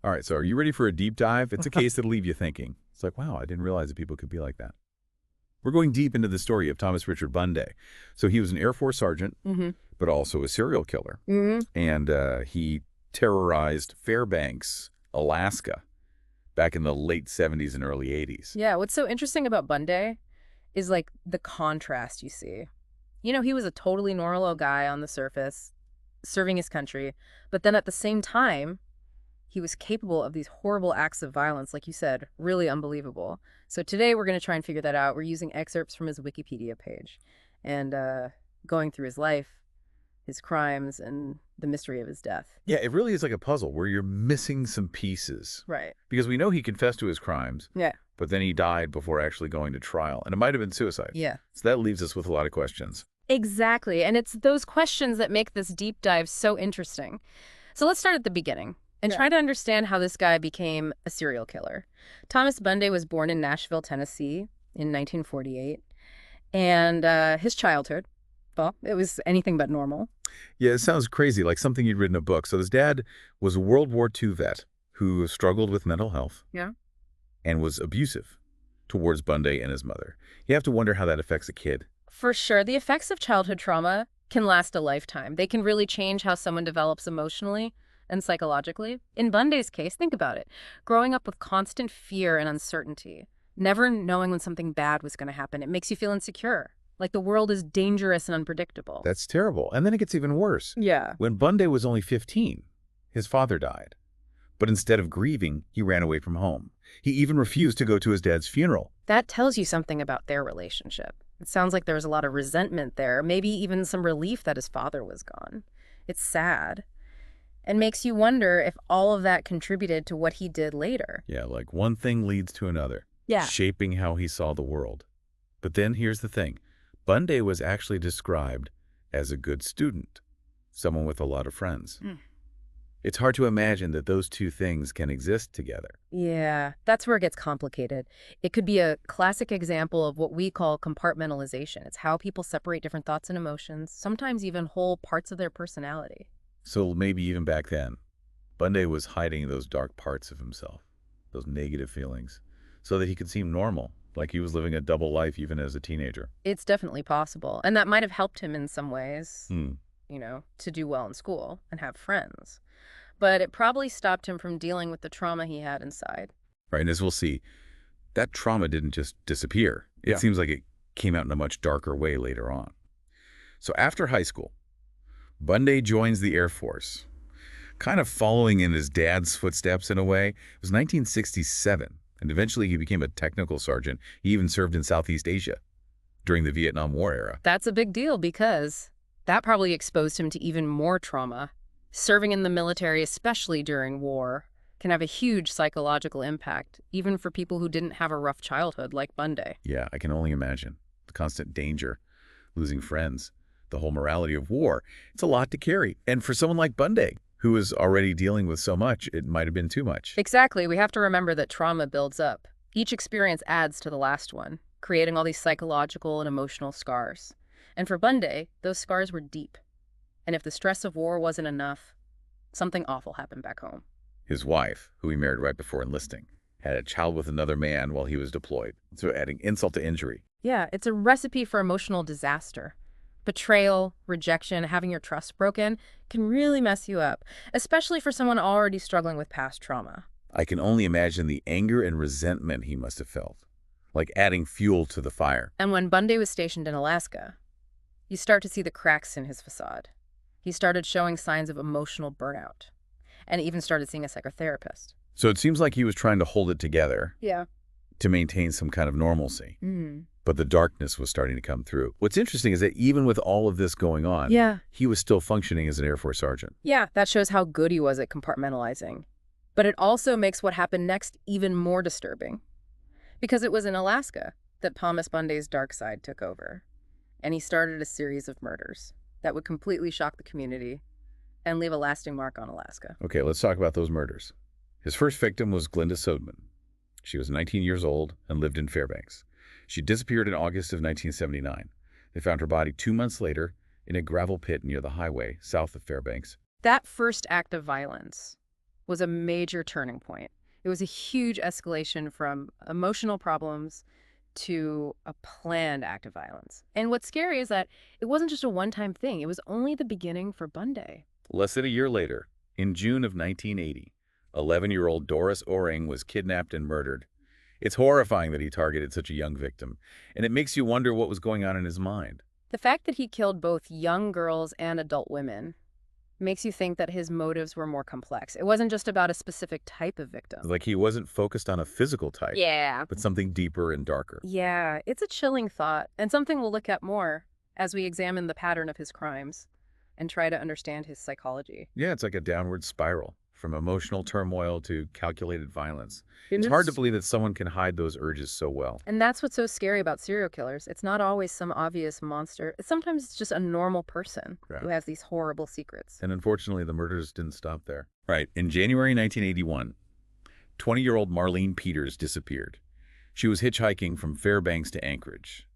All right, so are you ready for a deep dive? It's a case that'll leave you thinking. It's like, wow, I didn't realize that people could be like that. We're going deep into the story of Thomas Richard Bunday. So he was an Air Force sergeant, but also a serial killer. And he terrorized Fairbanks, Alaska, back in the late 70s and early 80s. Yeah, what's so interesting about Bunday is like the contrast you see. You know, he was a totally normal guy on the surface, serving his country, but then at the same time, he was capable of these horrible acts of violence, like you said, really unbelievable. So today we're going to try and figure that out. We're using excerpts from his Wikipedia page and going through his life, his crimes, and the mystery of his death. Yeah, it really is like a puzzle where you're missing some pieces. Right. Because we know he confessed to his crimes, Yeah. but then he died before actually going to trial. And it might have been suicide. Yeah. So that leaves us with a lot of questions. Exactly. And it's those questions that make this deep dive so interesting. So let's start at the beginning and try to understand how this guy became a serial killer. Thomas Bunday was born in Nashville, Tennessee in 1948. And his childhood, well, it was anything but normal. Yeah, it sounds crazy, like something you'd read in a book. So his dad was a World War II vet who struggled with mental health. Yeah. And was abusive towards Bunday and his mother. You have to wonder how that affects a kid. For sure. The effects of childhood trauma can last a lifetime. They can really change how someone develops emotionally and psychologically. In Bunday's case, think about it. Growing up with constant fear and uncertainty, never knowing when something bad was going to happen, it makes you feel insecure. Like the world is dangerous and unpredictable. That's terrible. And then it gets even worse. Yeah. When Bunday was only 15, his father died. But instead of grieving, he ran away from home. He even refused to go to his dad's funeral. That tells you something about their relationship. It sounds like there was a lot of resentment there, maybe even some relief that his father was gone. It's sad. And makes you wonder if all of that contributed to what he did later. Yeah, like one thing leads to another. Yeah. Shaping how he saw the world. But then here's the thing. Bunday was actually described as a good student, someone with a lot of friends. It's hard to imagine that those two things can exist together. Yeah, that's where it gets complicated. It could be a classic example of what we call compartmentalization. It's how people separate different thoughts and emotions, sometimes even whole parts of their personality. So maybe even back then, Bunday was hiding those dark parts of himself, those negative feelings, so that he could seem normal, like he was living a double life even as a teenager. It's definitely possible. And that might have helped him in some ways, you know, to do well in school and have friends. But it probably stopped him from dealing with the trauma he had inside. Right, and as we'll see, that trauma didn't just disappear. It seems like it came out in a much darker way later on. So after high school, Bunday joins the Air Force, kind of following in his dad's footsteps in a way. It was 1967, and eventually he became a technical sergeant. He even served in Southeast Asia during the Vietnam War era. That's a big deal because that probably exposed him to even more trauma. Serving in the military, especially during war, can have a huge psychological impact, even for people who didn't have a rough childhood like Bunday. Yeah, I can only imagine. The constant danger, losing friends, the whole morality of war. It's a lot to carry. And for someone like Bunday, who was already dealing with so much, it might have been too much. Exactly. We have to remember that trauma builds up. Each experience adds to the last one, creating all these psychological and emotional scars. And for Bunday, those scars were deep. And if the stress of war wasn't enough, something awful happened back home. His wife, who he married right before enlisting, had a child with another man while he was deployed. So adding insult to injury. Yeah, it's a recipe for emotional disaster. Betrayal, rejection, having your trust broken can really mess you up, especially for someone already struggling with past trauma. I can only imagine the anger and resentment he must have felt, like adding fuel to the fire. And when Bunday was stationed in Alaska, you start to see the cracks in his facade. He started showing signs of emotional burnout and even started seeing a psychotherapist. So it seems like he was trying to hold it together Yeah. to maintain some kind of normalcy. But the darkness was starting to come through. What's interesting is that even with all of this going on, he was still functioning as an Air Force sergeant. Yeah, that shows how good he was at compartmentalizing. But it also makes what happened next even more disturbing. Because it was in Alaska that Thomas Bunday's dark side took over. And he started a series of murders that would completely shock the community and leave a lasting mark on Alaska. Okay, let's talk about those murders. His first victim was Glenda Sodeman. She was 19 years old and lived in Fairbanks. She disappeared in August of 1979. They found her body 2 months later in a gravel pit near the highway south of Fairbanks. That first act of violence was a major turning point. It was a huge escalation from emotional problems to a planned act of violence. And what's scary is that it wasn't just a one-time thing. It was only the beginning for Bunday. Less than a year later, in June of 1980, 11-year-old Doris Oring was kidnapped and murdered. It's horrifying that he targeted such a young victim, and it makes you wonder what was going on in his mind. The fact that he killed both young girls and adult women makes you think that his motives were more complex. It wasn't just about a specific type of victim. Like he wasn't focused on a physical type, Yeah. but something deeper and darker. Yeah, it's a chilling thought, and something we'll look at more as we examine the pattern of his crimes and try to understand his psychology. Yeah, it's like a downward spiral, from emotional turmoil to calculated violence. It's hard to believe that someone can hide those urges so well. And that's what's so scary about serial killers. It's not always some obvious monster. Sometimes it's just a normal person Yeah. who has these horrible secrets. And unfortunately, the murders didn't stop there. Right. In January 1981, 20-year-old Marlene Peters disappeared. She was hitchhiking from Fairbanks to Anchorage.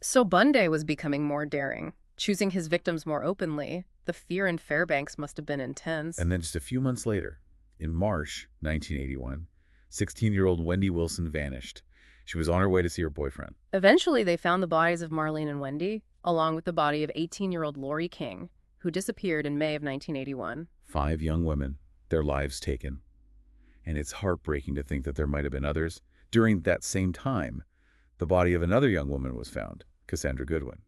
So Bunday was becoming more daring, choosing his victims more openly. The fear in Fairbanks must have been intense. And then just a few months later, in March 1981, 16-year-old Wendy Wilson vanished. She was on her way to see her boyfriend. Eventually, they found the bodies of Marlene and Wendy, along with the body of 18-year-old Lori King, who disappeared in May of 1981. 5 young women, their lives taken. And it's heartbreaking to think that there might have been others. During that same time, the body of another young woman was found, Cassandra Goodwin.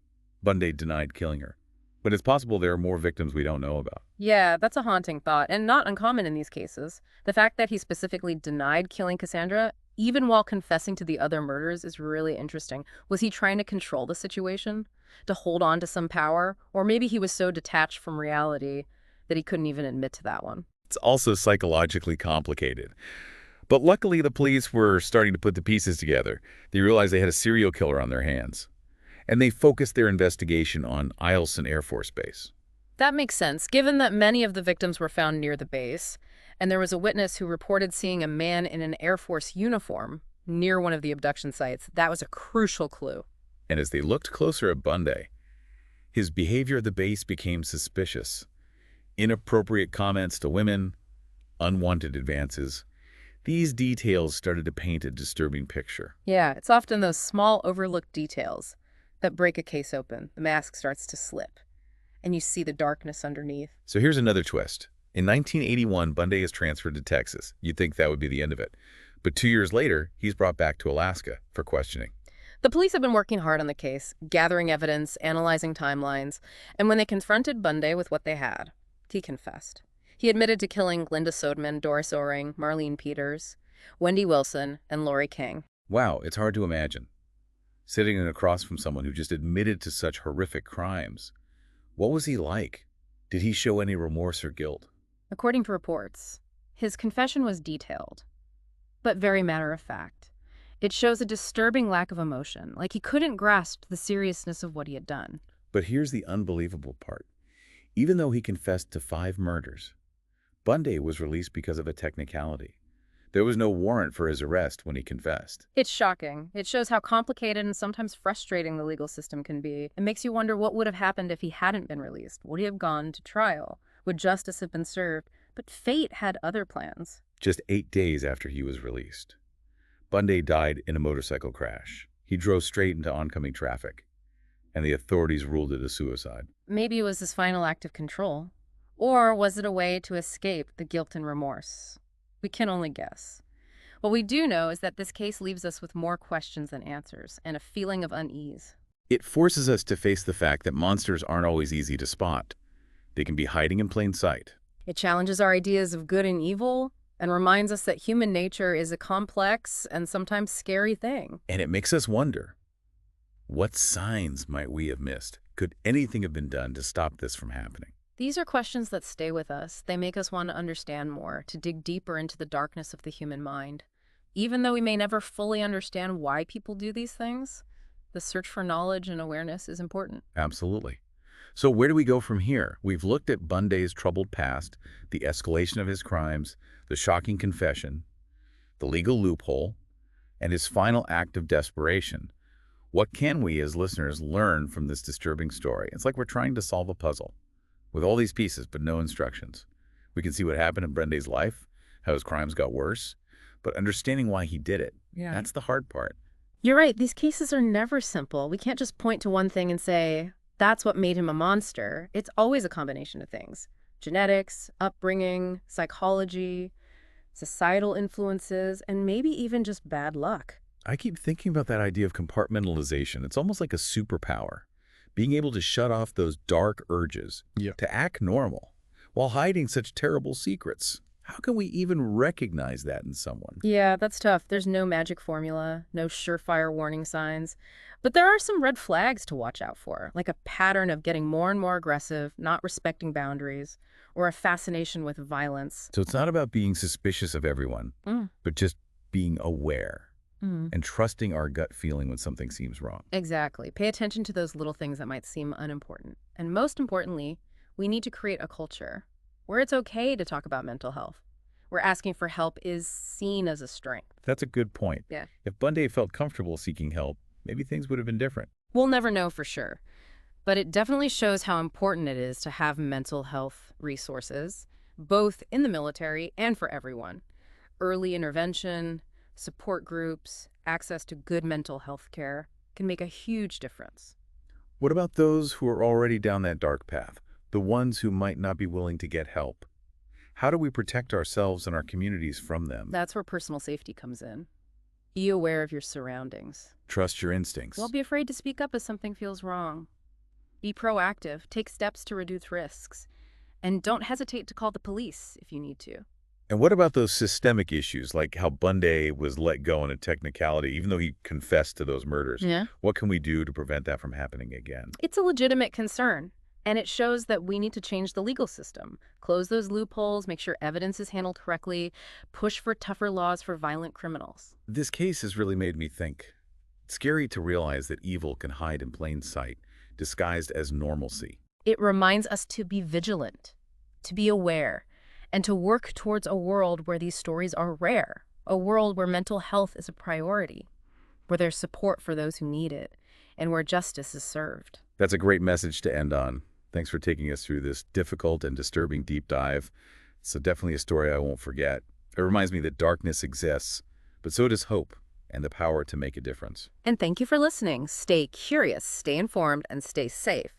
Bunday denied killing her. But it's possible there are more victims we don't know about. Yeah, that's a haunting thought, and not uncommon in these cases. The fact that he specifically denied killing Cassandra, even while confessing to the other murders, is really interesting. Was he trying to control the situation? To hold on to some power? Or maybe he was so detached from reality that he couldn't even admit to that one. It's also psychologically complicated. But luckily, the police were starting to put the pieces together. They realized they had a serial killer on their hands. And they focused their investigation on Eielson Air Force Base. That makes sense, given that many of the victims were found near the base, and there was a witness who reported seeing a man in an Air Force uniform near one of the abduction sites. That was a crucial clue. And as they looked closer at Bunday, his behavior at the base became suspicious. Inappropriate comments to women, unwanted advances. These details started to paint a disturbing picture. Yeah, it's often those small overlooked details that break a case open. The mask starts to slip, and you see the darkness underneath. So here's another twist. In 1981, Bunday is transferred to Texas. You'd think that would be the end of it. But 2 years later, he's brought back to Alaska for questioning. The police have been working hard on the case, gathering evidence, analyzing timelines, and when they confronted Bunday with what they had, he confessed. He admitted to killing Linda Sodeman, Doris Oring, Marlene Peters, Wendy Wilson, and Lori King. Wow, it's hard to imagine. Sitting across from someone who just admitted to such horrific crimes. What was he like? Did he show any remorse or guilt? According to reports, his confession was detailed, but very matter-of-fact. It shows a disturbing lack of emotion, like he couldn't grasp the seriousness of what he had done. But here's the unbelievable part. Even though he confessed to 5 murders, Bunday was released because of a technicality. There was no warrant for his arrest when he confessed. It's shocking. It shows how complicated and sometimes frustrating the legal system can be. It makes you wonder what would have happened if he hadn't been released. Would he have gone to trial? Would justice have been served? But fate had other plans. Just 8 days after he was released, Bunday died in a motorcycle crash. He drove straight into oncoming traffic, and the authorities ruled it a suicide. Maybe it was his final act of control. Or was it a way to escape the guilt and remorse? We can only guess. What we do know is that this case leaves us with more questions than answers, and a feeling of unease. It forces us to face the fact that monsters aren't always easy to spot. They can be hiding in plain sight. It challenges our ideas of good and evil, and reminds us that human nature is a complex and sometimes scary thing. And it makes us wonder, what signs might we have missed? Could anything have been done to stop this from happening? These are questions that stay with us. They make us want to understand more, to dig deeper into the darkness of the human mind. Even though we may never fully understand why people do these things, the search for knowledge and awareness is important. Absolutely. So where do we go from here? We've looked at Bunday's troubled past, the escalation of his crimes, the shocking confession, the legal loophole, and his final act of desperation. What can we as listeners learn from this disturbing story? It's like we're trying to solve a puzzle with all these pieces but no instructions. We can see what happened in Bunday's life, how his crimes got worse, but understanding why he did it. Yeah. That's the hard part. You're right. These cases are never simple. We can't just point to one thing and say, that's what made him a monster. It's always a combination of things. Genetics, upbringing, psychology, societal influences, and maybe even just bad luck. I keep thinking about that idea of compartmentalization. It's almost like a superpower. Being able to shut off those dark urges, to act normal, while hiding such terrible secrets. How can we even recognize that in someone? Yeah, that's tough. There's no magic formula, no surefire warning signs. But there are some red flags to watch out for, like a pattern of getting more and more aggressive, not respecting boundaries, or a fascination with violence. So it's not about being suspicious of everyone, but just being aware and trusting our gut feeling when something seems wrong. Exactly. Pay attention to those little things that might seem unimportant. And most importantly, we need to create a culture where it's okay to talk about mental health, where asking for help is seen as a strength. That's a good point. Yeah. If Bunday felt comfortable seeking help, maybe things would have been different. We'll never know for sure, but it definitely shows how important it is to have mental health resources, both in the military and for everyone. Early intervention, support groups, access to good mental health care can make a huge difference. What about those who are already down that dark path, the ones who might not be willing to get help? How do we protect ourselves and our communities from them? That's where personal safety comes in. Be aware of your surroundings. Trust your instincts. Don't be afraid to speak up if something feels wrong. Be proactive, take steps to reduce risks, and don't hesitate to call the police if you need to. And what about those systemic issues, like how Bunday was let go on a technicality, even though he confessed to those murders? Yeah. What can we do to prevent that from happening again? It's a legitimate concern, and it shows that we need to change the legal system, close those loopholes, make sure evidence is handled correctly, push for tougher laws for violent criminals. This case has really made me think. It's scary to realize that evil can hide in plain sight, disguised as normalcy. It reminds us to be vigilant, to be aware, and to work towards a world where these stories are rare, a world where mental health is a priority, where there's support for those who need it, and where justice is served. That's a great message to end on. Thanks for taking us through this difficult and disturbing deep dive. It's definitely a story I won't forget. It reminds me that darkness exists, but so does hope and the power to make a difference. And thank you for listening. Stay curious, stay informed, and stay safe.